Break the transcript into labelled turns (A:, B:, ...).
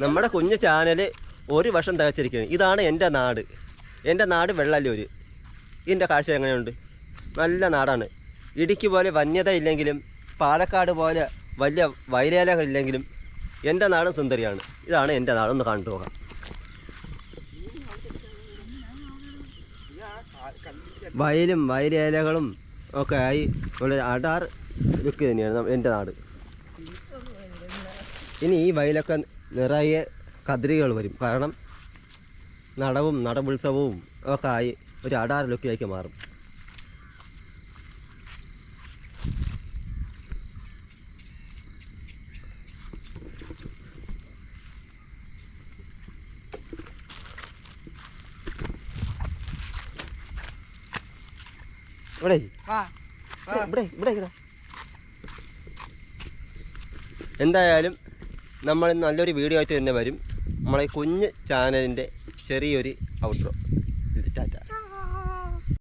A: നമ്മുടെ കുഞ്ഞു ചാനൽ 1 വർഷം തികച്ചിരിക്കുകയാണ്. ഇതാണ് എൻ്റെ നാട്. എൻ്റെ നാട് വെള്ളല്ലൂർ. ഇതിൻ്റെ കാഴ്ച എങ്ങനെയുണ്ട്? നല്ല നാടാണ്. ഇടുക്കി പോലെ വന്യത ഇല്ലെങ്കിലും പാലക്കാട് പോലെ വലിയ വയലേലകളില്ലെങ്കിലും എൻ്റെ നാടും സുന്ദരിയാണ്. ഇതാണ് എൻ്റെ നാടൊന്ന് കണ്ടു പോകാം. വയലും വയലേലകളും ഒക്കെ ആയി ഉള്ള അടാർ ലുക്ക് തന്നെയാണ് എൻ്റെ നാട്. ഇനി ഈ വയലൊക്കെ നിറയെ കതിരികൾ വരും. കാരണം നടവും നടവുത്സവവും ഒക്കെ ആയി ഒരു അടാർ ലുക്കിലേക്ക് മാറും. എന്തായാലും നമ്മൾ നല്ലൊരു വീഡിയോ ആയിട്ട് തന്നെ വരും. നമ്മളെ കുഞ്ഞ് ചാനലിൻ്റെ ചെറിയൊരു ഔട്ട്രോ.